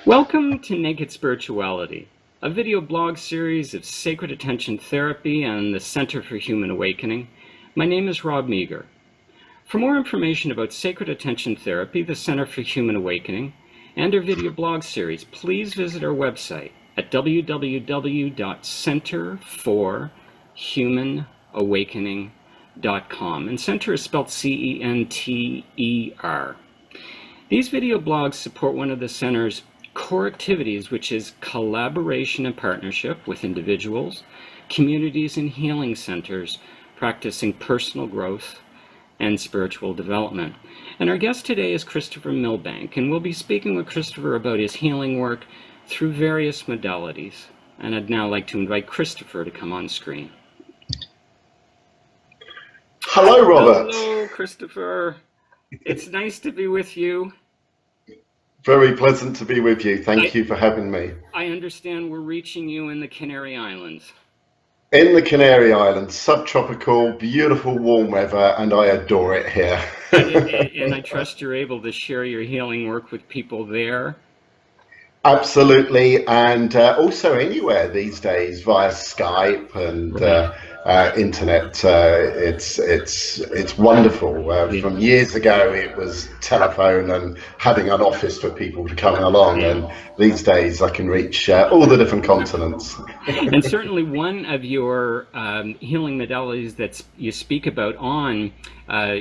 Welcome to Naked Spirituality, a video blog series of sacred attention therapy and the Center for Human Awakening. My name is Rob Meager. For more information about sacred attention therapy, the Center for Human Awakening, and our video blog series, please visit our website at www.centerforhumanawakening.com. And center is spelled C-E-N-T-E-R. These video blogs support one of the Center's core activities, which is collaboration and partnership with individuals, communities, and healing centers practicing personal growth and spiritual development. And our guest today is Christopher Milbank, and we'll be speaking with Christopher about his healing work through various modalities. And I'd now like to invite Christopher to come on screen. Hello, Robert. Hello, Christopher. It's nice to be with you. Very pleasant to be with you. Thank you for having me. I understand we're reaching you in the Canary Islands. In the Canary Islands, subtropical, beautiful, warm weather, and I adore it here. and I trust you're able to share your healing work with people there. Absolutely, and also anywhere these days via Skype and internet. It's wonderful. From years ago, it was telephone and having an office for people to come along, and these days I can reach all the different continents. And certainly, one of your healing modalities that you speak about on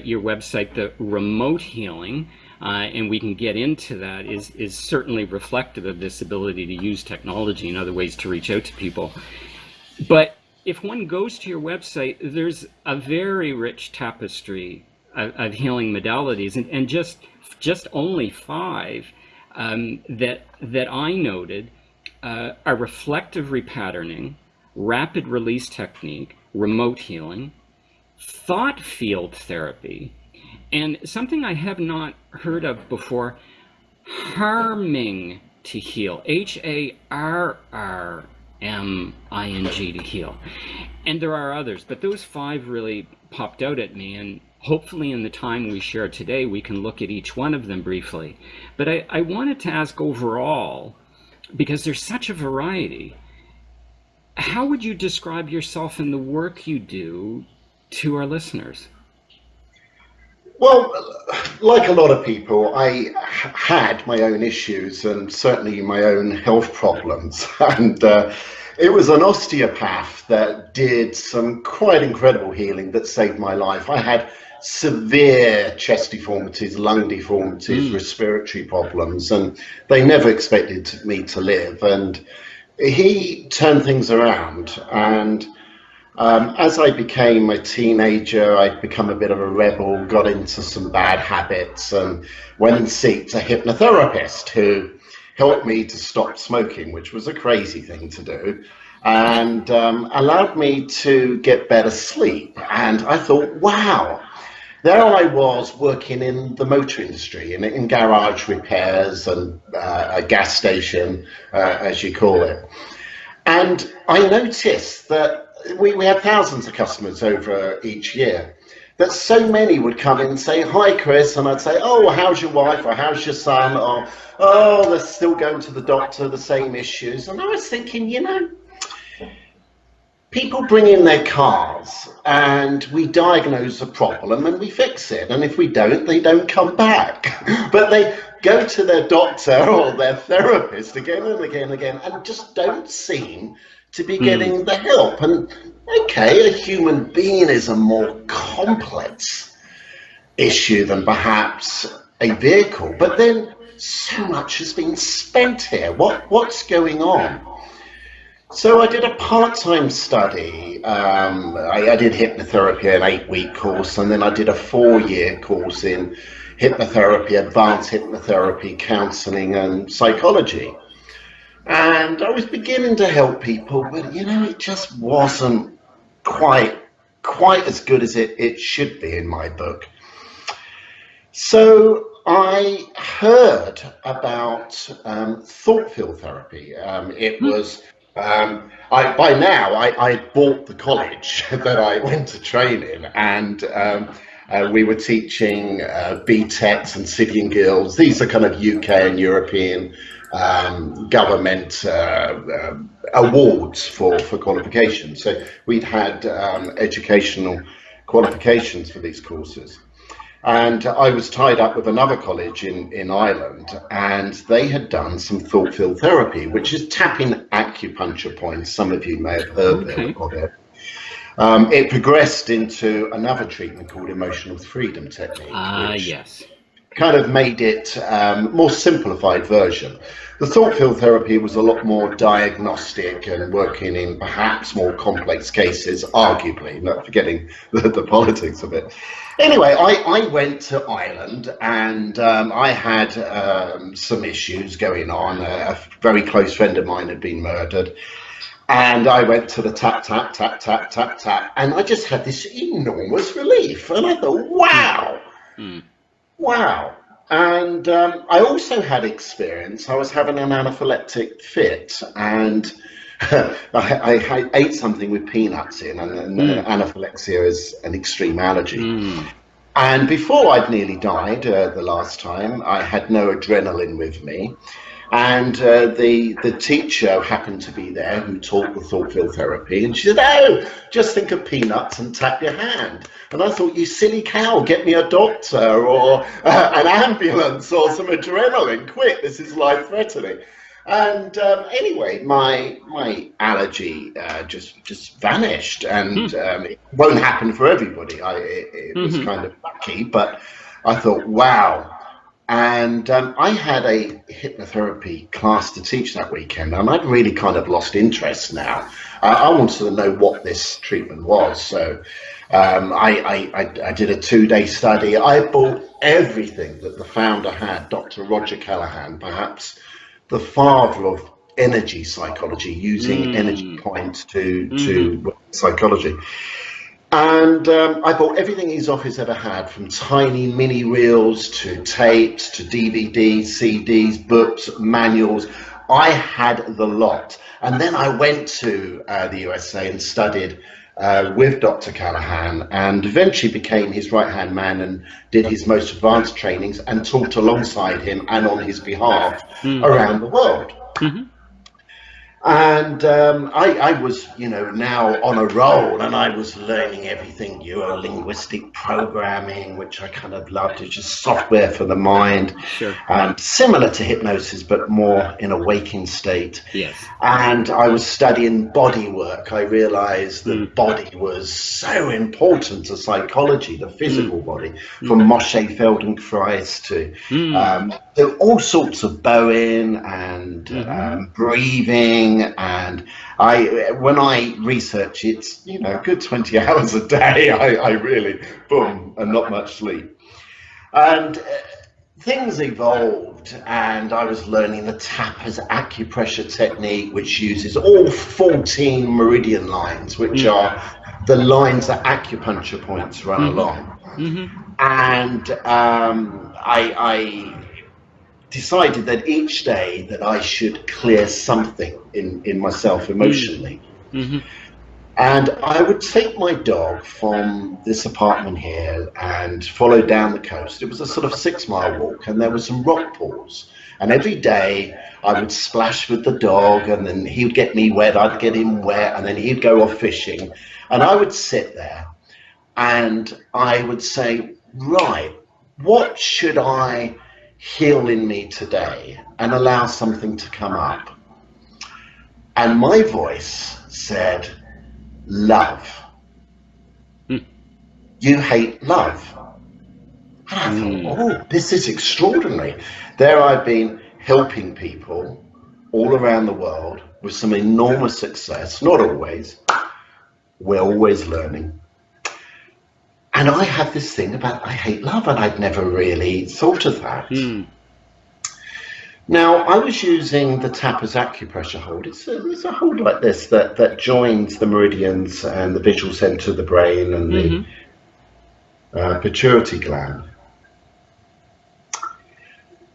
your website, the remote healing. And we can get into that, is certainly reflective of this ability to use technology and other ways to reach out to people. But if one goes to your website, there's a very rich tapestry of healing modalities, and just only 5 that I noted are reflective repatterning, rapid release technique, remote healing, thought field therapy, and something I have not heard of before, harming to heal, H-A-R-R-M-I-N-G to heal. And there are others, but those 5 really popped out at me, and hopefully in the time we share today, we can look at each one of them briefly. But I wanted to ask overall, because there's such a variety, how would you describe yourself and the work you do to our listeners? Well, like a lot of people, I had my own issues and certainly my own health problems. And it was an osteopath that did some quite incredible healing that saved my life. I had severe chest deformities, lung deformities, respiratory problems, and they never expected me to live. And he turned things around. And as I became a teenager, I'd become a bit of a rebel, got into some bad habits, and went and sought a hypnotherapist who helped me to stop smoking, which was a crazy thing to do, and allowed me to get better sleep. And I thought, wow, there I was working in the motor industry, in garage repairs and a gas station, as you call it. And I noticed that we had thousands of customers over each year, that so many would come in and say, "Hi, Chris," and I'd say, "Oh, how's your wife?" or "How's your son?" or "Oh, they're still going to the doctor, the same issues." And I was thinking, people bring in their cars and we diagnose a problem and we fix it. And if we don't, they don't come back. But they go to their doctor or their therapist again and again and again and just don't seem to be getting the help. And okay, a human being is a more complex issue than perhaps a vehicle, but then so much has been spent here. What's going on? So I did a part-time study. I did hypnotherapy, an 8-week course, and then I did a 4-year course in hypnotherapy, advanced hypnotherapy, counseling, and psychology. And I was beginning to help people, but it just wasn't quite as good as it should be in my book. So I heard about thought field therapy. It was by now I bought the college that I went to train in, and we were teaching BTECs and City and Guilds. These are kind of UK and European government awards for qualifications. So we'd had educational qualifications for these courses. And I was tied up with another college in Ireland, and they had done some thought field therapy, which is tapping acupuncture points. Some of you may have heard of it. It progressed into another treatment called emotional freedom technique. Yes. Kind of made it more simplified version. The thought field therapy was a lot more diagnostic and working in perhaps more complex cases, arguably, not forgetting the politics of it. Anyway, I went to Ireland, and I had some issues going on. A very close friend of mine had been murdered. And I went to the tap, tap, tap, tap, tap, tap, and I just had this enormous relief. And I thought, wow, wow. And I also had experience. I was having an anaphylactic fit, and I ate something with peanuts in, and anaphylaxia is an extreme allergy. And before I'd nearly died the last time, I had no adrenaline with me. And the teacher happened to be there who taught the thought field therapy, and she said, "Oh, just think of peanuts and tap your hand." And I thought, you silly cow, get me a doctor or an ambulance or some adrenaline, quick, this is life-threatening. And anyway, my allergy just vanished, and it won't happen for everybody. It was kind of lucky, but I thought, wow. And I had a hypnotherapy class to teach that weekend, and I'd really kind of lost interest now. I wanted to know what this treatment was, so I did a 2-day study. I bought everything that the founder had, Dr. Roger Callahan, perhaps the father of energy psychology, using energy points to psychology. And I bought everything his office ever had, from tiny mini reels to tapes to DVDs, CDs, books, manuals. I had the lot. And then I went to the USA and studied with Dr. Callahan, and eventually became his right-hand man and did his most advanced trainings and taught alongside him and on his behalf around the world. And I was, now on a roll, and I was learning everything, neuro-linguistic programming, which I kind of loved. It's just software for the mind, similar to hypnosis, but more in a waking state. Yes. And I was studying bodywork. I realized that body was so important to psychology, the physical body, from Moshe Feldenkrais to all sorts of bowing and breathing. And when I research, it's a good 20 hours a day. I really boom, and not much sleep. And things evolved, and I was learning the tappers acupressure technique, which uses all 14 meridian lines, which are the lines that acupuncture points run along. And I decided that each day that I should clear something in myself emotionally. And I would take my dog from this apartment here and follow down the coast. It was a sort of 6-mile walk, and there were some rock pools. And every day I would splash with the dog, and then he would get me wet, I'd get him wet, and then he'd go off fishing. And I would sit there and I would say, right, what should I heal in me today, and allow something to come up? And my voice said, love. You hate love. And I thought, oh, this is extraordinary. There I've been helping people all around the world with some enormous success. Not always. We're always learning. And I had this thing about I hate love, and I'd never really thought of that. Now, I was using the tapper's acupressure hold. It's a hold like this that joins the meridians and the visual center of the brain and the pituitary gland.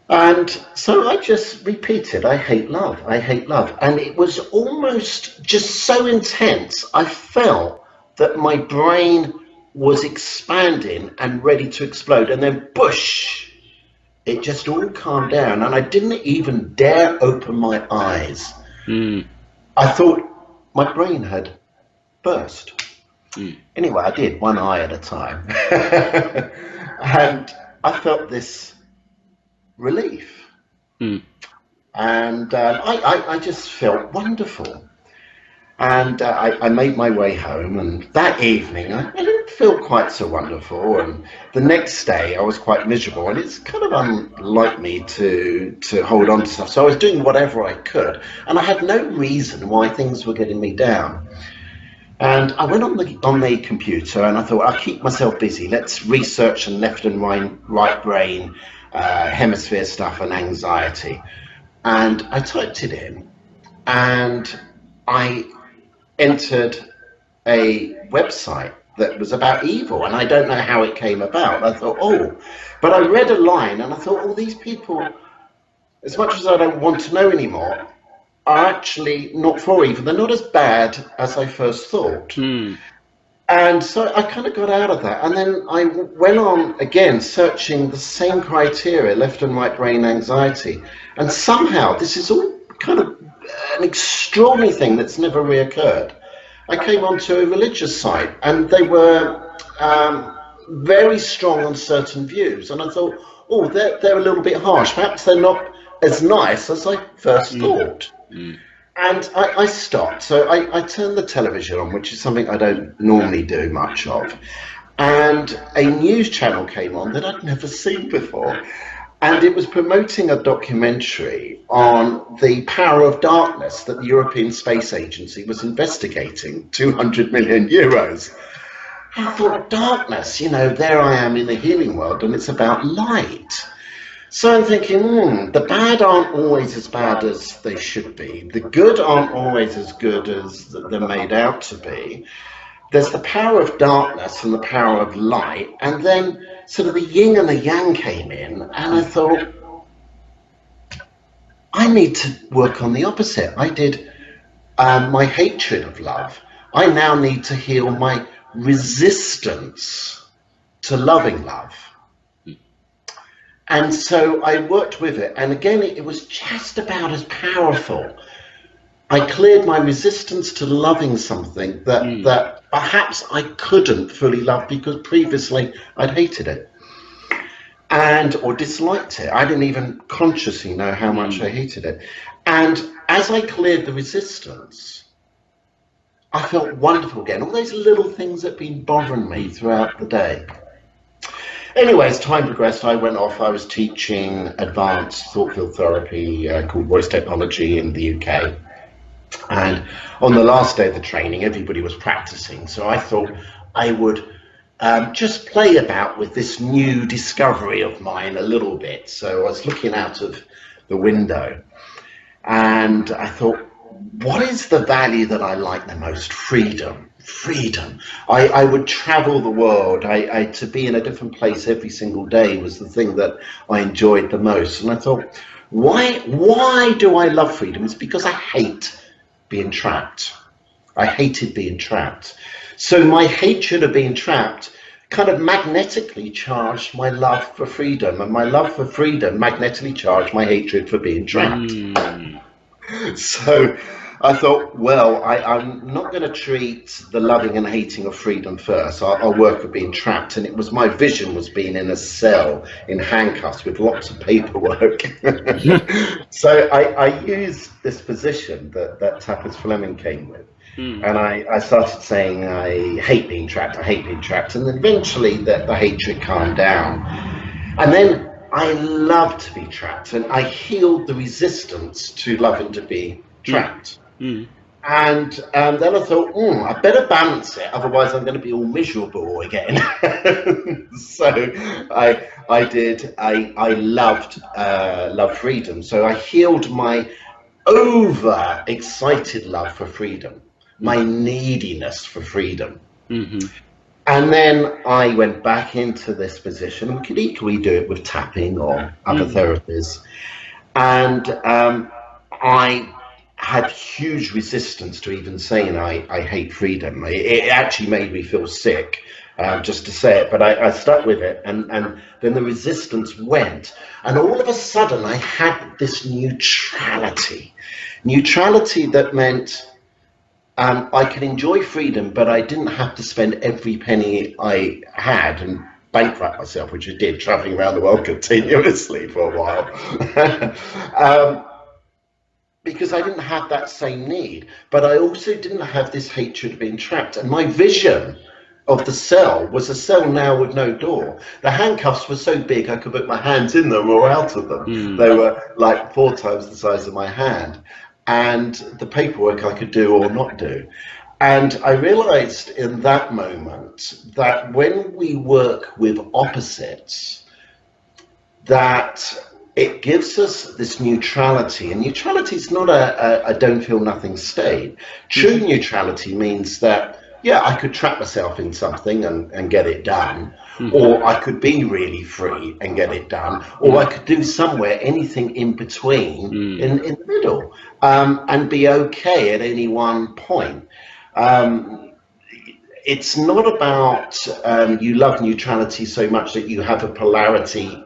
And so I just repeated, I hate love, I hate love. And it was almost just so intense. I felt that my brain was expanding and ready to explode, and then bush, it just all calmed down, and I didn't even dare open my eyes. I thought my brain had burst. Anyway, I did, one eye at a time. And I felt this relief. And I just felt wonderful. And I made my way home, and that evening I didn't feel quite so wonderful. And the next day I was quite miserable, and it's kind of unlike me to hold on to stuff. So I was doing whatever I could, and I had no reason why things were getting me down. And I went on the computer, and I thought, I'll keep myself busy. Let's research on left and right brain hemisphere stuff and anxiety. And I typed it in, and I entered a website that was about evil, and I don't know how it came about. I thought, but I read a line, and I thought, these people, as much as I don't want to know anymore, are actually not for evil. They're not as bad as I first thought. And so I kind of got out of that, and then I went on again searching the same criteria, left and right brain anxiety, and somehow this is all kind of an extraordinary thing that's never reoccurred. I came onto a religious site, and they were very strong on certain views, and I thought, they're a little bit harsh. Perhaps they're not as nice as I first thought. And I stopped. So I turned the television on, which is something I don't normally do much of, and a news channel came on that I'd never seen before. And it was promoting a documentary on the power of darkness that the European Space Agency was investigating, 200 million euros. I thought, darkness, there I am in the healing world, and it's about light. So I'm thinking, the bad aren't always as bad as they should be. The good aren't always as good as they're made out to be. There's the power of darkness and the power of light, and then sort of the yin and the yang came in, and I thought, I need to work on the opposite. I did my hatred of love. I now need to heal my resistance to loving love. And so I worked with it, and again, it was just about as powerful. I cleared my resistance to loving something that perhaps I couldn't fully love because previously I'd hated it or disliked it. I didn't even consciously know how much I hated it. And as I cleared the resistance, I felt wonderful again. All those little things that had been bothering me throughout the day. Anyway, as time progressed, I went off. I was teaching advanced thought field therapy called voice technology in the UK. And on the last day of the training, everybody was practicing. So I thought I would just play about with this new discovery of mine a little bit. So I was looking out of the window, and I thought, what is the value that I like the most? Freedom. I would travel the world. To be in a different place every single day was the thing that I enjoyed the most. And I thought, why do I love freedom? It's because I hate being trapped. I hated being trapped. So my hatred of being trapped kind of magnetically charged my love for freedom, and my love for freedom magnetically charged my hatred for being trapped. So I thought, well, I'm not going to treat the loving and hating of freedom first. I'll work with being trapped. And it was my vision was being in a cell in handcuffs with lots of paperwork. So I used this position that Tapas Fleming came with. And I started saying, I hate being trapped. And then eventually the hatred calmed down. And then I loved to be trapped. And I healed the resistance to loving to be trapped. And then I thought, I better balance it, otherwise I'm going to be all miserable again. So I loved freedom. So I healed my over-excited love for freedom, my neediness for freedom. And then I went back into this position. We could equally do it with tapping or other therapies. And I had huge resistance to even saying I hate freedom. It actually made me feel sick. just to say it, but I stuck with it, and then the resistance went, and all of a sudden I had this neutrality that meant I could enjoy freedom, but I didn't have to spend every penny I had and bankrupt myself, which I did, traveling around the world continuously for a while. Because I didn't have that same need, but I also didn't have this hatred of being trapped. And my vision of the cell was a cell now with no door. The handcuffs were so big I could put my hands in them or out of them. They were like 4 times the size of my hand. And the paperwork I could do or not do. And I realized in that moment that when we work with opposites, that it gives us this neutrality, and neutrality is not a don't feel nothing state. True neutrality means that, yeah, I could trap myself in something and get it done, or I could be really free and get it done, or I could do somewhere anything in between, in the middle, and be okay at any one point. It's not about you love neutrality so much that you have a polarity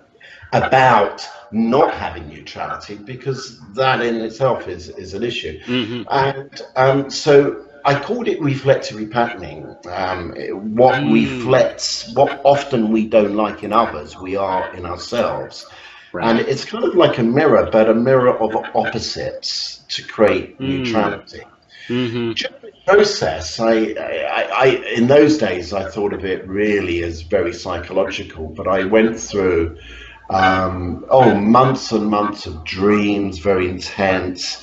about not having neutrality, because that in itself is an issue. And so I called it reflective repatterning. What reflects, what often we don't like in others, we are in ourselves. Right. And it's kind of like a mirror, but a mirror of opposites to create neutrality. During the process, I in those days, I thought of it really as very psychological, but I went through months and months of dreams, very intense.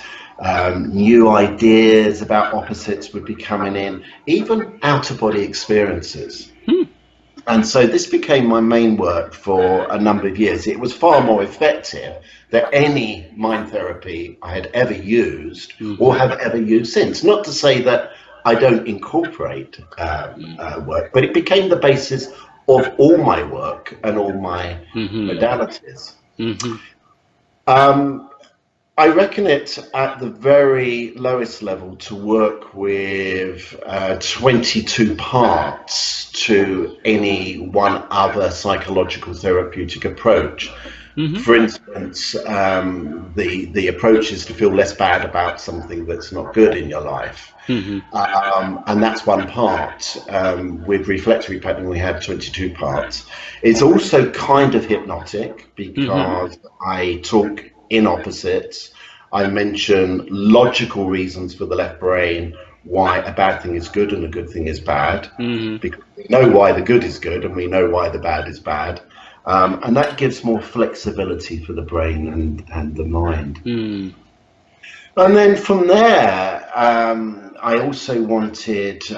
New ideas about opposites would be coming in, even out-of-body experiences. And so this became my main work for a number of years. It was far more effective than any mind therapy I had ever used or have ever used since. Not to say that I don't incorporate work, but it became the basis of all my work and all my modalities. I reckon it at the very lowest level to work with 22 parts to any one other psychological therapeutic approach. For instance, the approach is to feel less bad about something that's not good in your life. And that's one part. With reflective repatterning, we have 22 parts. It's also kind of hypnotic because I talk in opposites. I mention logical reasons for the left brain why a bad thing is good and a good thing is bad, because we know why the good is good and we know why the bad is bad, and that gives more flexibility for the brain and the mind. And then from there, I also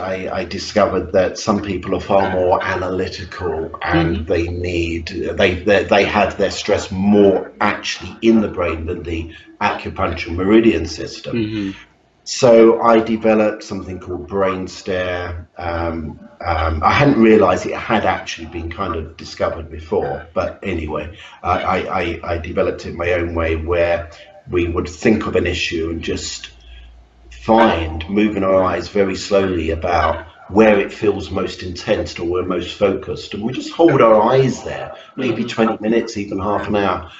I discovered that some people are far more analytical and they have their stress more actually in the brain than the acupuncture meridian system. So I developed something called brain stare. I hadn't realized it had actually been kind of discovered before, but anyway, I developed it my own way, where we would think of an issue and just find, moving our eyes very slowly about where it feels most intense or we're most focused, and we just hold our eyes there, maybe 20 minutes, even half an hour,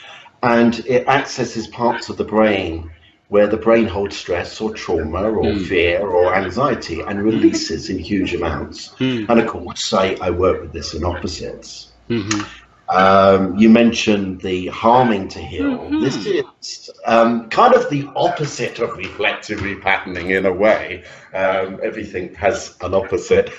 and it accesses parts of the brain where the brain holds stress or trauma or fear or anxiety and releases in huge amounts. And of course, I work with this in opposites. You mentioned the harming to heal. This is kind of the opposite of reflective repatterning in a way. Everything has an opposite.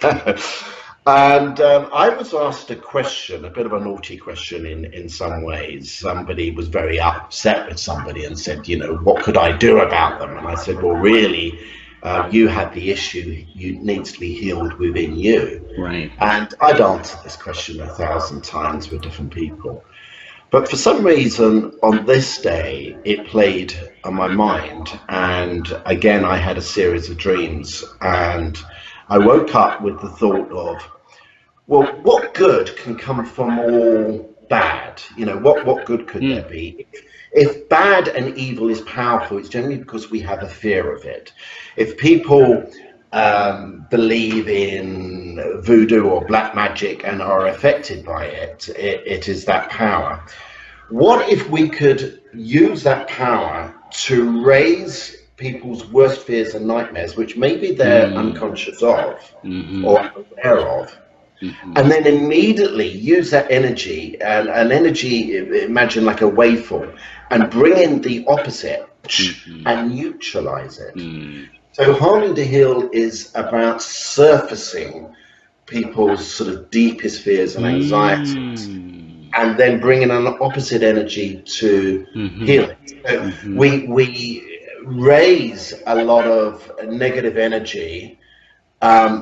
And I was asked a question, a bit of a naughty question in some ways. Somebody was very upset with somebody and said, what could I do about them? And I said, well, really, you had the issue, you need to be healed within you. Right. And I'd answered this question 1,000 times with different people. But for some reason, on this day, it played on my mind. And again, I had a series of dreams. And I woke up with the thought of, well, what good can come from all bad? What good could there be? If bad and evil is powerful, it's generally because we have a fear of it. If people believe in voodoo or black magic and are affected by it. It is that power. What if we could use that power to raise people's worst fears and nightmares, which maybe they're unconscious of or aware of, and then immediately use that energy, and an energy, imagine like a waveform, and bring in the opposite and neutralize it. So Harming to Heal is about surfacing people's sort of deepest fears and anxieties, and then bringing an opposite energy to heal it. So we raise a lot of negative energy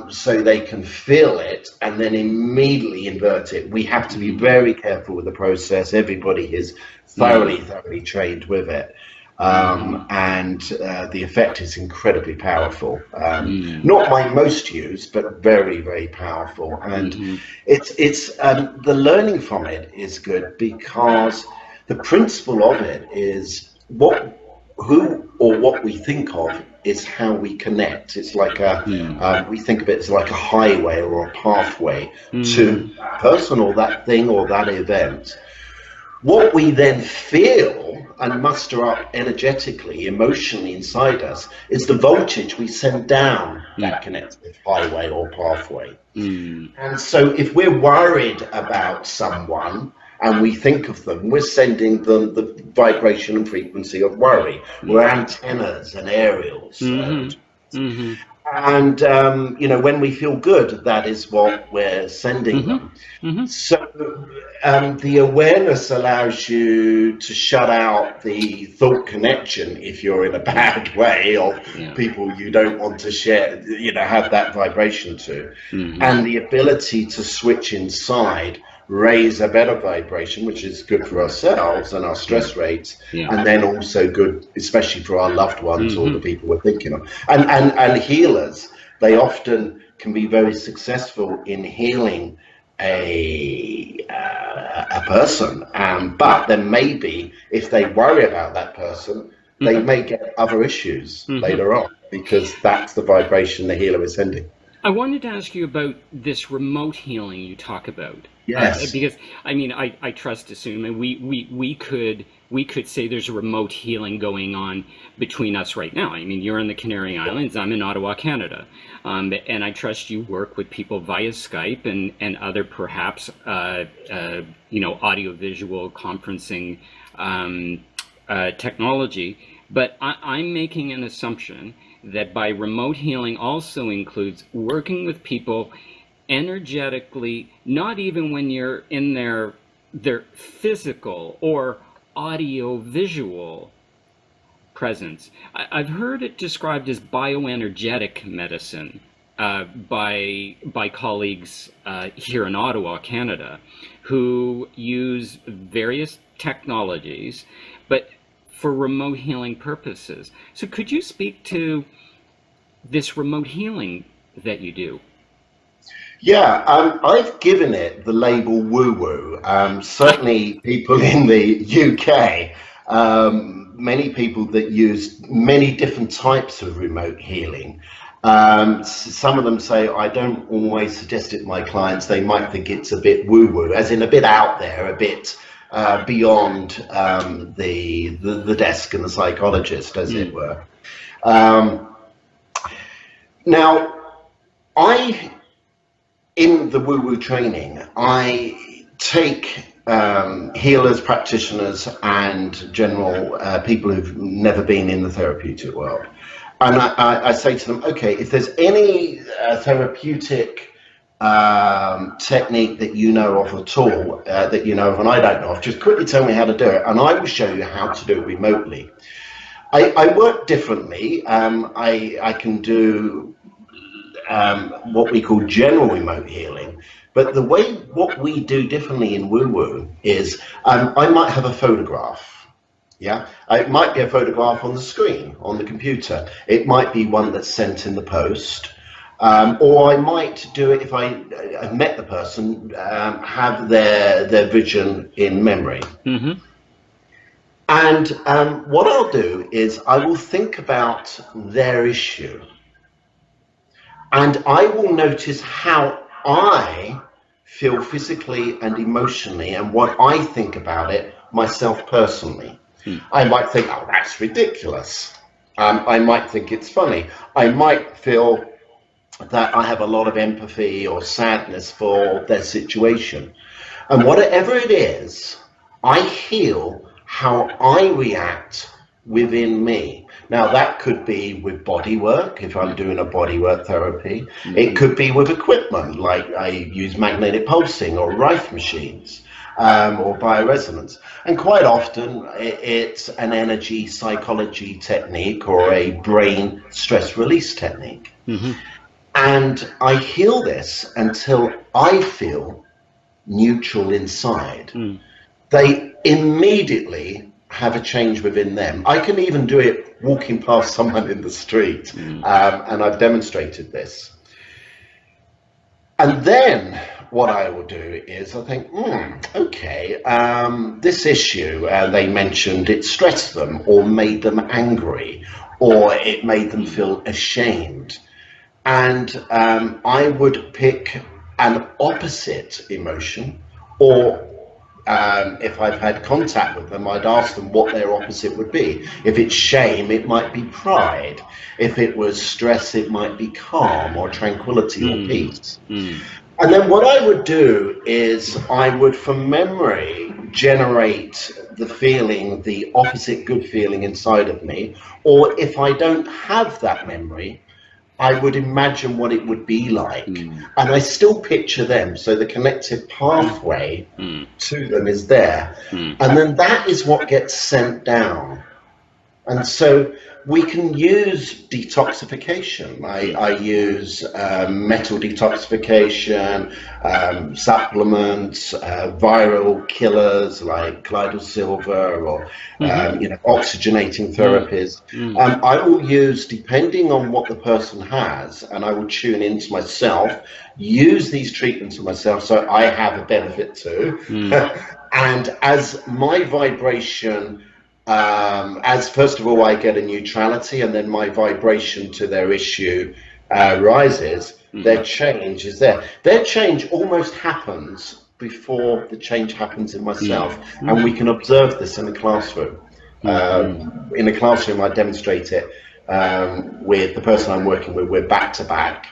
so they can feel it and then immediately invert it. We have to be very careful with the process. Everybody is thoroughly trained with it. And the effect is incredibly powerful. Not my most used, but very, very powerful. And it's the learning from it is good, because the principle of it is who or what we think of is how we connect. It's like we think of it as like a highway or a pathway to that person or that thing or that event. What we then feel and muster up energetically, emotionally inside us is the voltage we send down that connective highway or pathway. And so if we're worried about someone and we think of them, we're sending them the vibration and frequency of worry. We're antennas and aerials. And you know, when we feel good, that is what we're sending them. So the awareness allows you to shut out the thought connection if you're in a bad way of people you don't want to share, you know, have that vibration to, and the ability to switch inside, raise a better vibration, which is good for ourselves and our stress rates, and then also good, especially for our loved ones or the people we're thinking of. And healers, they often can be very successful in healing a person, but then maybe if they worry about that person, they may get other issues later on, because that's the vibration the healer is sending. I wanted to ask you about this remote healing you talk about. Yes. Because I mean, I trust assume, and we could say there's a remote healing going on between us right now. I mean, you're in the Canary Islands, I'm in Ottawa, Canada, and I trust you work with people via Skype and other perhaps audio-visual conferencing technology. But I'm making an assumption that by remote healing also includes working with people energetically, not even when you're in their physical or audio visual presence. I've heard it described as bioenergetic medicine by colleagues here in Ottawa, Canada, who use various technologies, but for remote healing purposes. So could you speak to this remote healing that you do? Yeah, I've given it the label woo-woo. Certainly people in the UK, many people that use many different types of remote healing. Some of them say, I don't always suggest it to my clients. They might think it's a bit woo-woo, as in a bit out there, a bit beyond the desk and the psychologist, as it were. Now, in the woo-woo training, I take healers, practitioners, and general people who've never been in the therapeutic world. And I say to them, okay, if there's any therapeutic technique that you know of at all, that you know of and I don't know of, just quickly tell me how to do it, and I will show you how to do it remotely. I work differently. I can do what we call general remote healing, but what we do differently in woo-woo is I might have a photograph. Yeah, it might be a photograph on the screen on the computer. It might be one that's sent in the post, or I might do it if I've met the person, have their vision in memory. And what I'll do is I will think about their issue. And I will notice how I feel physically and emotionally and what I think about it myself personally. I might think, oh, that's ridiculous. I might think it's funny. I might feel that I have a lot of empathy or sadness for their situation. And whatever it is, I heal how I react within me. Now, that could be with body work, if I'm doing a bodywork therapy. It could be with equipment, like I use magnetic pulsing or Rife machines, or bioresonance. And quite often, it's an energy psychology technique or a brain stress release technique. And I heal this until I feel neutral inside. They immediately have a change within them. I can even do it walking past someone in the street, and I've demonstrated this. And then what I will do is I think, okay, this issue, they mentioned it stressed them or made them angry or it made them feel ashamed. And I would pick an opposite emotion, or if I've had contact with them, I'd ask them what their opposite would be. If it's shame, it might be pride. If it was stress, it might be calm or tranquility or peace. And then what I would do is I would, from memory, generate the feeling, the opposite good feeling inside of me. Or if I don't have that memory, I would imagine what it would be like, and I still picture them, so the connective pathway to them is there, and then that is what gets sent down. And so we can use detoxification. I use metal detoxification, supplements, viral killers like colloidal silver, or oxygenating therapies. I will use, depending on what the person has, and I will tune into myself, use these treatments for myself so I have a benefit too. And as my vibration, as first of all I get a neutrality, and then my vibration to their issue rises, their change is there. Their change almost happens before the change happens in myself, and we can observe this in the classroom. In the classroom I demonstrate it with the person I'm working with. We're back to back,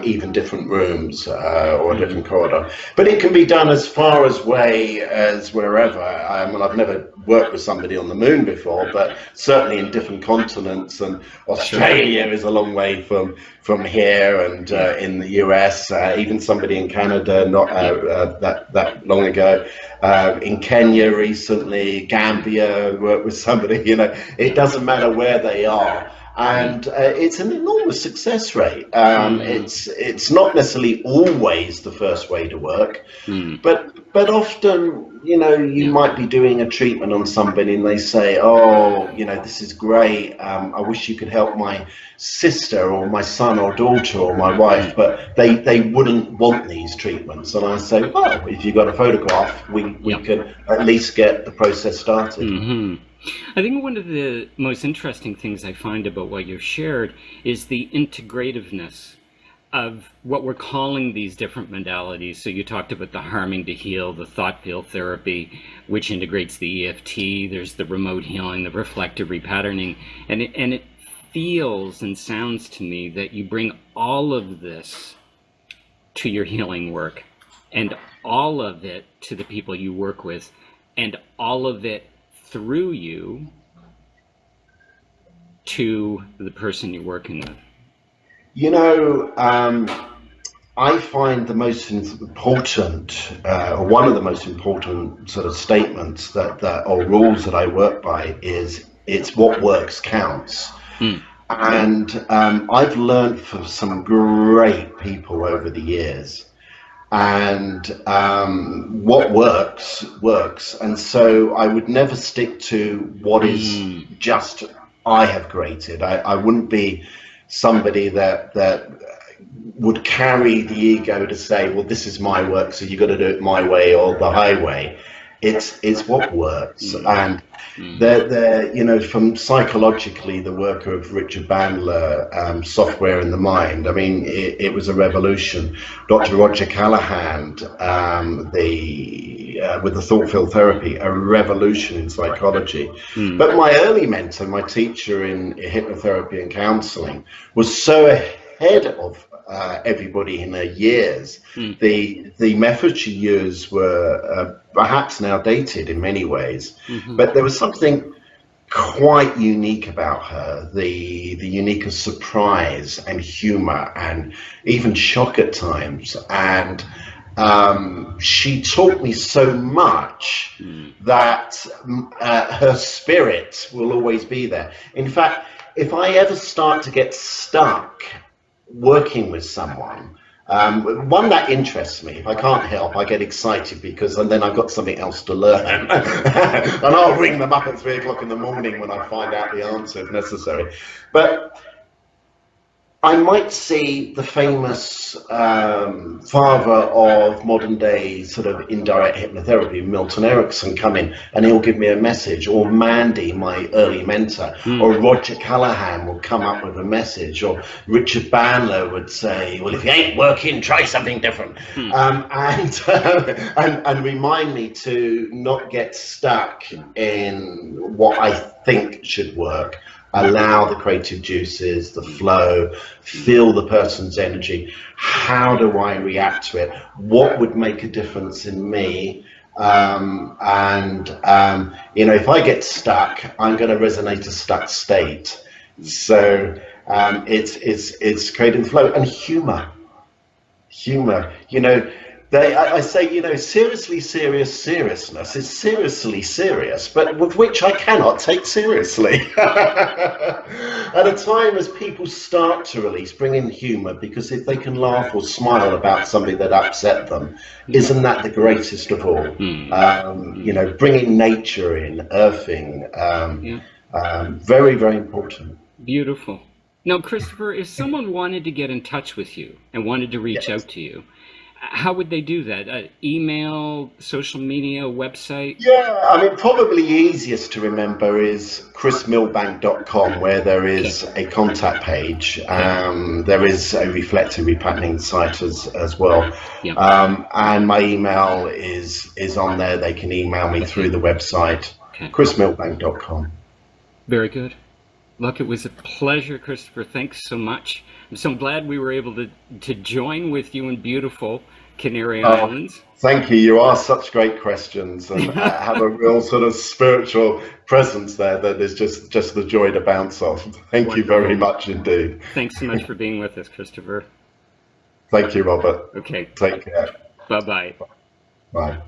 even different rooms or a different corridor, but it can be done as far away as wherever. I've never worked with somebody on the moon before, but certainly in different continents, and Australia is a long way from here, and in the US, even somebody in Canada not that long ago, in Kenya recently, Gambia, worked with somebody. It doesn't matter where they are. And it's an enormous success rate. It's not necessarily always the first way to work, but often, you might be doing a treatment on somebody and they say, oh, this is great. I wish you could help my sister or my son or daughter or my wife, but they wouldn't want these treatments. And I say, well, if you've got a photograph, we could at least get the process started. I think one of the most interesting things I find about what you've shared is the integrativeness of what we're calling these different modalities. So you talked about the harming to heal, the thought field therapy, which integrates the EFT. There's the remote healing, the reflective repatterning, and it feels and sounds to me that you bring all of this to your healing work, and all of it to the people you work with, and all of it through you to the person you're working with. I find the most important, or one of the most important sort of statements or rules that I work by is, it's what works counts. And I've learned from some great people over the years. And what works, and so I would never stick to what is just I have created. I wouldn't be somebody that would carry the ego to say, well, this is my work, so you've got to do it my way or the highway. it's what works. And from psychologically, the work of Richard Bandler, Software in the Mind, I mean, it was a revolution. Dr. Roger Callahan, with the thought field therapy, a revolution in psychology. But my early mentor, my teacher in hypnotherapy and counseling, was so ahead of everybody in their years. The methods she used were perhaps now dated in many ways, but there was something quite unique about her, the unique of surprise and humor and even shock at times. And she taught me so much that her spirit will always be there. In fact, if I ever start to get stuck working with someone, one that interests me, if I can't help, I get excited because and then I've got something else to learn. And I'll ring them up at 3 o'clock in the morning when I find out the answer if necessary. But I might see the famous father of modern day sort of indirect hypnotherapy, Milton Erickson, come in and he'll give me a message, or Mandy, my early mentor, or Roger Callahan will come up with a message, or Richard Bandler would say, well, if you ain't working, try something different. And remind me to not get stuck in what I think should work. Allow the creative juices, the flow, feel the person's energy. How do I react to it? What would make a difference in me? If I get stuck, I'm going to resonate a stuck state. So it's creating flow and humor. I say, seriously serious seriousness is seriously serious, but with which I cannot take seriously. At a time as people start to release, bring in humor, because if they can laugh or smile about something that upset them, isn't that the greatest of all? Bringing nature in, earthing, very, very important. Beautiful. Now, Christopher, if someone wanted to get in touch with you and wanted to reach out to you, how would they do that? Email, social media, website? Yeah, I mean, probably easiest to remember is chrismilbank.com, where there is a contact page. There is a reflective repatterning site as well. And my email is on there. They can email me through the website, chrismilbank.com. Very good. Look, it was a pleasure, Christopher. Thanks so much. I'm so glad we were able to join with you in beautiful Canary Islands. Thank you. You ask such great questions and have a real sort of spiritual presence there that is just the joy to bounce off. Thank you very much indeed. Thanks so much for being with us, Christopher. Thank you, Robert. Okay. Take care. Bye-bye. Bye.